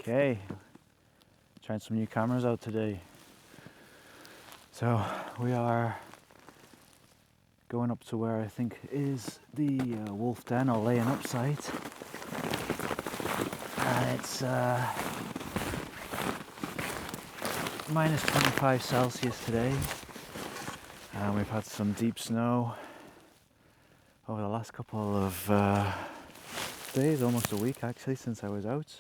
Okay, trying some new cameras out today. So we are going up to where I think is the wolf den or laying up site, and it's minus 25 Celsius today, and we've had some deep snow over the last couple of days, almost a week actually, since I was out.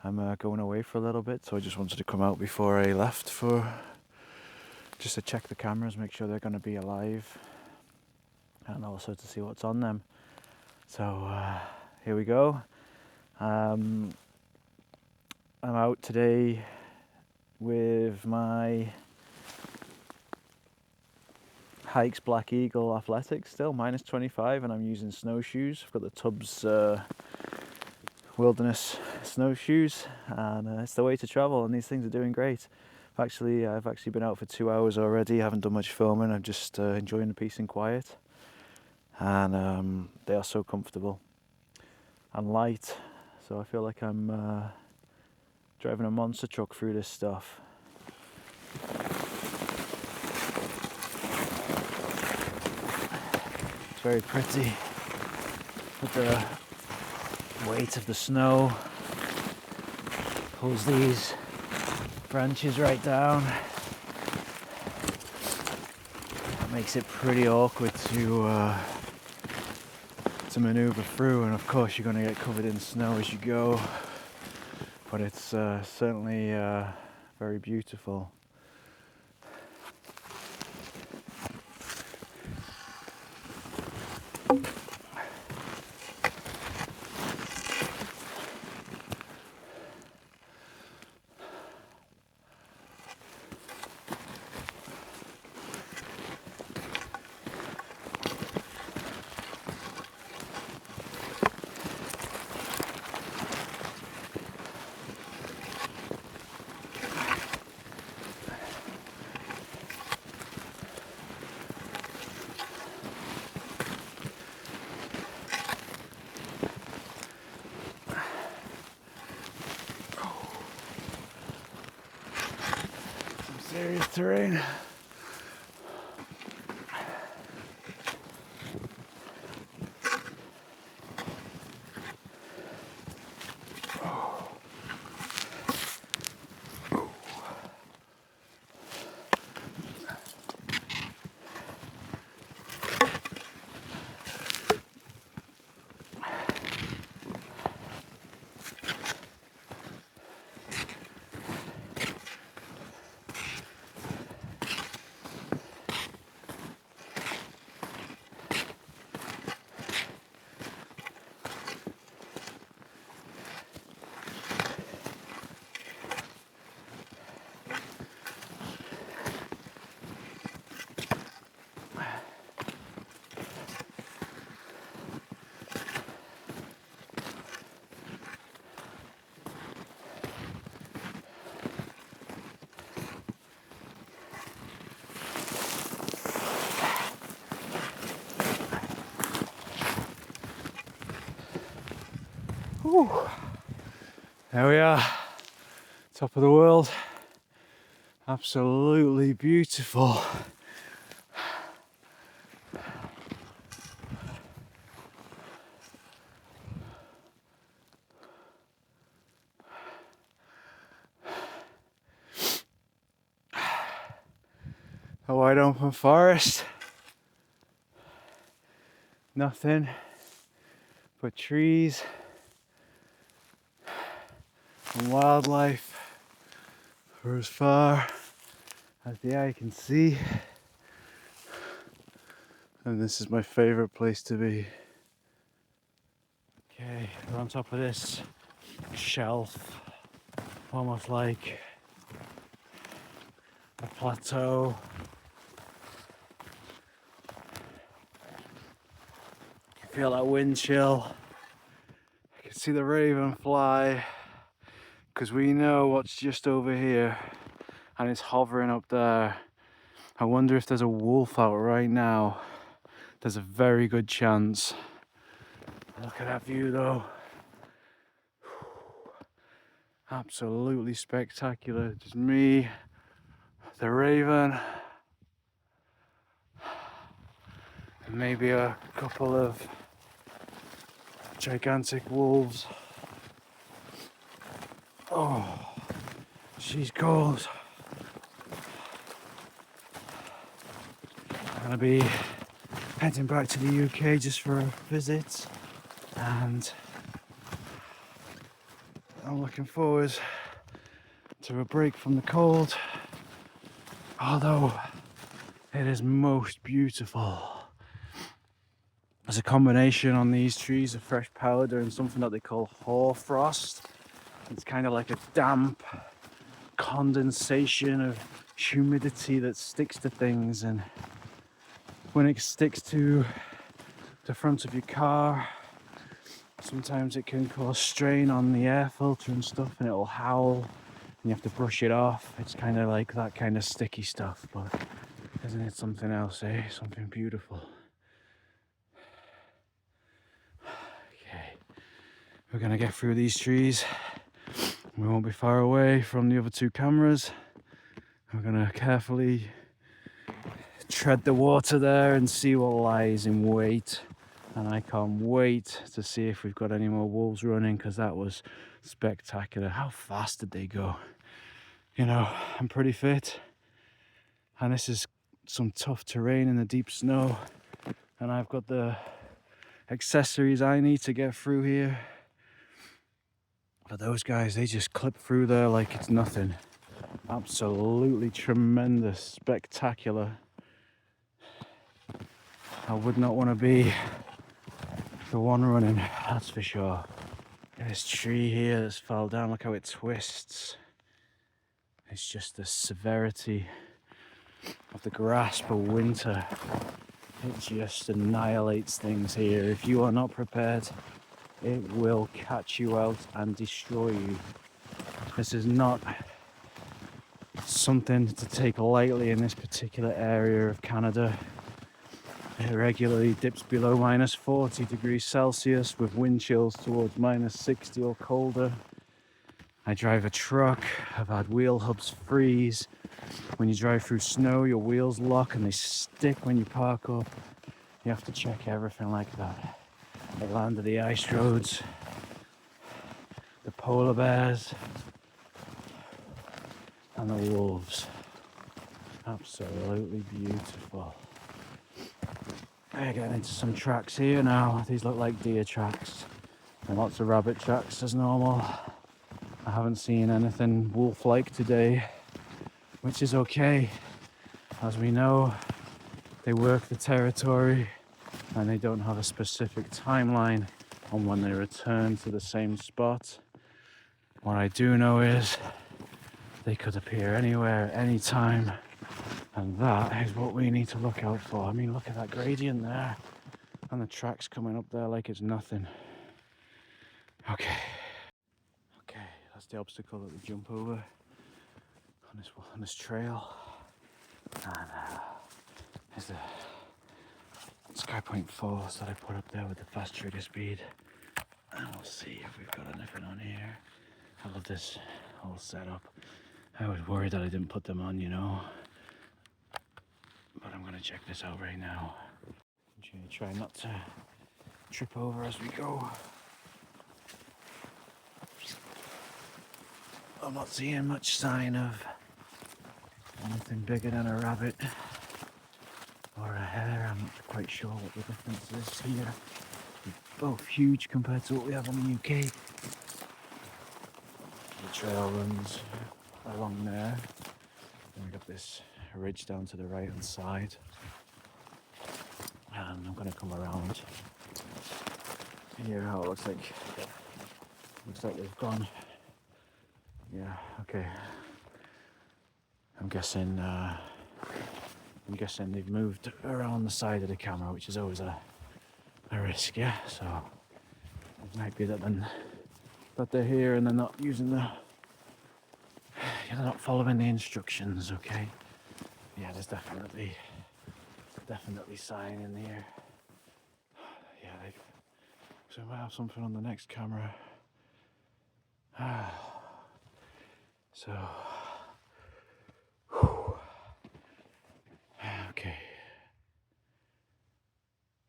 I'm going away for a little bit, so I just wanted to come out before I left just to check the cameras, make sure they're going to be alive, and also to see what's on them. So here we go. I'm out today with my Haix Black Eagle Athletics, still minus 25, and I'm using snowshoes. I've got the Tubbs Wilderness snowshoes, and it's the way to travel, and these things are doing great. I've actually been out for 2 hours already. I haven't done much filming. I'm just enjoying the peace and quiet, and they are so comfortable and light, so I feel like I'm driving a monster truck through this stuff. It's very pretty with the weight of the snow. Pulls these branches right down. It makes it pretty awkward to maneuver through, and of course you're going to get covered in snow as you go, but it's certainly very beautiful. Serious terrain. Whew. There we are, top of the world. Absolutely beautiful. A wide open forest. Nothing but trees and wildlife for as far as the eye can see. And this is my favorite place to be. Okay, we're on top of this shelf, almost like a plateau. You can feel that wind chill. You can see the raven fly, because we know what's just over here, and it's hovering up there. I wonder if there's a wolf out right now. There's a very good chance. Look at that view though. Absolutely spectacular. Just me, the raven, and maybe a couple of gigantic wolves. Oh, she's cold. I'm gonna be heading back to the UK just for a visit, and I'm looking forward to a break from the cold, although it is most beautiful. There's a combination on these trees of fresh powder and something that they call hoarfrost. It's kind of like a damp condensation of humidity that sticks to things, and when it sticks to the front of your car, sometimes it can cause strain on the air filter and stuff, and it'll howl and you have to brush it off. It's kind of like that kind of sticky stuff, but isn't it something else, eh? Something beautiful. Okay, we're gonna get through these trees. We won't be far away from the other two cameras. We're gonna carefully tread the water there and see what lies in wait. And I can't wait to see if we've got any more wolves running, because that was spectacular. How fast did they go? You know, I'm pretty fit, and this is some tough terrain in the deep snow, and I've got the accessories I need to get through here. But those guys, they just clip through there like it's nothing. Absolutely tremendous, spectacular. I would not want to be the one running, that's for sure. This tree here that's fell down, look how it twists. It's just the severity of the grasp of winter. It just annihilates things here. If you are not prepared, it will catch you out and destroy you. This is not something to take lightly in this particular area of Canada. It regularly dips below minus 40 degrees Celsius with wind chills towards minus 60 or colder. I drive a truck. I've had wheel hubs freeze. When you drive through snow, your wheels lock and they stick when you park up. You have to check everything like that. The land of the ice roads, the polar bears, and the wolves. Absolutely beautiful. We're getting into some tracks here now. These look like deer tracks and lots of rabbit tracks as normal. I haven't seen anything wolf-like today, which is okay. As we know, they work the territory and they don't have a specific timeline on when they return to the same spot. What I do know is they could appear anywhere, anytime, and that is what we need to look out for. I mean, look at that gradient there, and the tracks coming up there like it's nothing. Okay, that's the obstacle that we jump over on this trail. And there's the SkyPoint Force that I put up there with the fast trigger speed. And we'll see if we've got anything on here. I love this whole setup. I was worried that I didn't put them on, you know. But I'm gonna check this out right now. I'm gonna try not to trip over as we go. I'm not seeing much sign of anything bigger than a rabbit or a hare. I'm not quite sure what the difference is here. They're both huge compared to what we have in the UK. The trail runs along there. Then we got this ridge down to the right hand side. And I'm gonna come around here. How it looks like they've gone. Yeah, okay. I'm guessing they've moved around the side of the camera, which is always a risk, yeah. So it might be that they're here and they're not using they're not following the instructions, okay? Yeah, there's definitely sign in here. Yeah, so I might have something on the next camera. So, okay.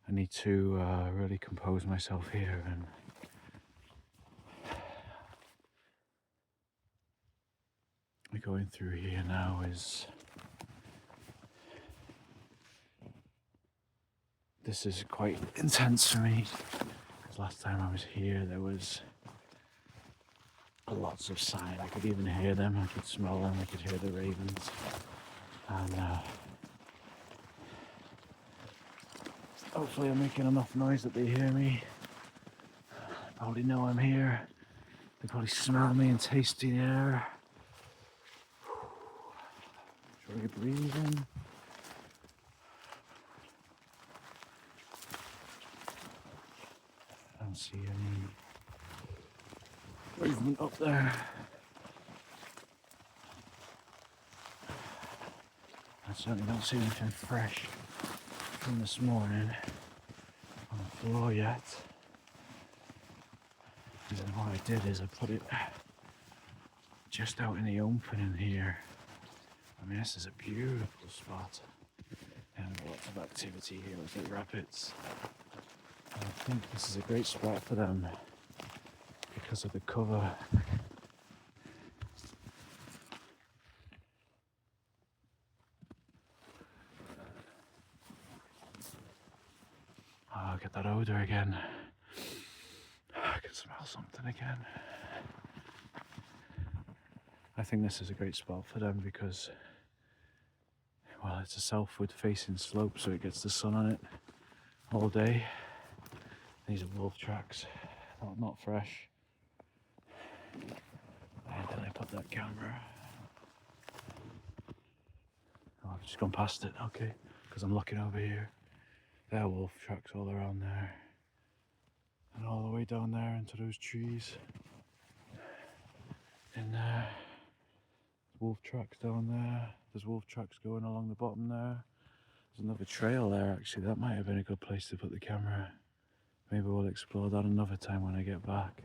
I need to really compose myself here, and going through here now is, this is quite intense for me, because last time I was here there was lots of sign. I could even hear them, I could smell them, I could hear the ravens, and hopefully I'm making enough noise that they hear me. They probably know I'm here. They probably smell me and taste the air. Try to breathe in. I don't see any movement up there. I certainly don't see anything fresh from this morning on the floor yet. And then what I did is I put it just out in the open in here. I mean, this is a beautiful spot, and lots of activity here with the rabbits. And I think this is a great spot for them because of the cover. Oh, I get that odor again. I can smell something again. I think this is a great spot for them because, well, it's a southward facing slope, so it gets the sun on it all day. These are wolf tracks, not fresh. And then I put that camera. Oh, I've just gone past it, okay, because I'm looking over here. There are wolf tracks all around there, and all the way down there into those trees. In there, wolf tracks down there. There's wolf tracks going along the bottom there. There's another trail there actually. That might have been a good place to put the camera. Maybe we'll explore that another time when I get back.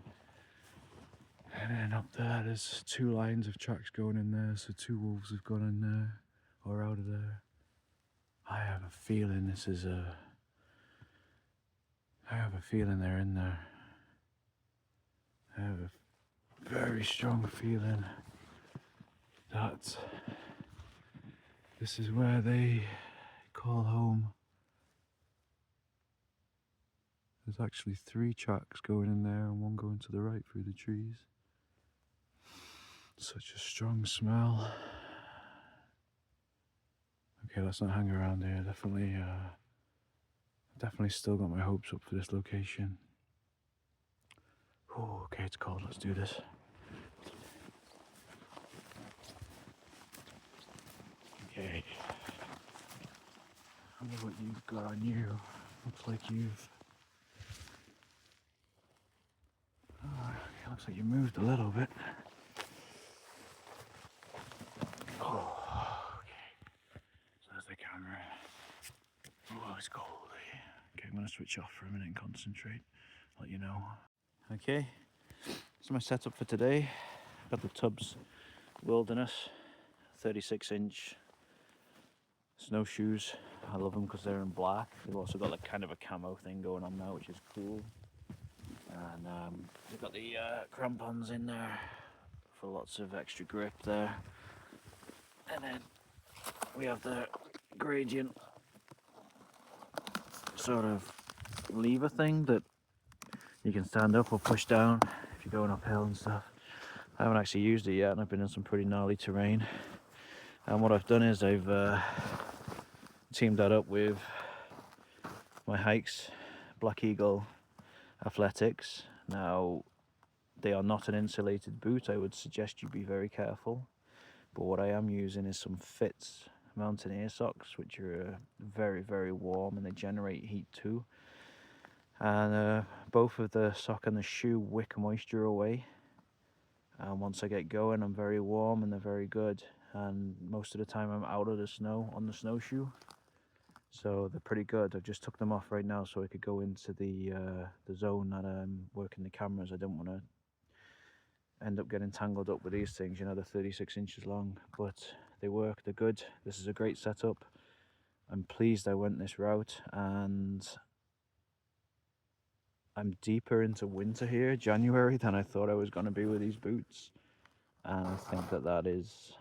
And then up there, there's 2 lines of tracks going in there, so 2 wolves have gone in there or out of there. I have a feeling this is I have a feeling they're in there. I have a very strong feeling that this is where they call home. There's actually 3 tracks going in there and 1 going to the right through the trees. Such a strong smell. Okay, let's not hang around here. Definitely still got my hopes up for this location. Oh, okay, it's cold. Let's do this. Okay. I wonder what you've got on you. Looks like you've... Oh, okay, looks like you moved a little bit. Oh, okay. So there's the camera. Oh, it's cold. Okay, I'm going to switch off for a minute and concentrate. Let you know. Okay, so my setup for today. Got the Tubbs Wilderness 36-inch snowshoes. I love them because they're in black. They've also got like kind of a camo thing going on now, which is cool. And they've got the crampons in there for lots of extra grip there. And then we have the gradient sort of lever thing that you can stand up or push down if you're going uphill and stuff. I haven't actually used it yet, and I've been in some pretty gnarly terrain. And what I've done is I've teamed that up with my Haix Black Eagle Athletics. Now, they are not an insulated boot. I would suggest you be very careful. But what I am using is some Fitz mountaineer socks, which are very, very warm, and they generate heat too. And both of the sock and the shoe wick moisture away. And once I get going, I'm very warm and they're very good. And most of the time I'm out of the snow on the snowshoe. So they're pretty good. I've just took them off right now so I could go into the zone that I'm working the cameras. I didn't want to end up getting tangled up with these things. You know, they're 36 inches long, but they work, they're good. This is a great setup. I'm pleased I went this route, and I'm deeper into winter here, January, than I thought I was going to be with these boots. And I think that that is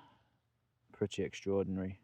pretty extraordinary.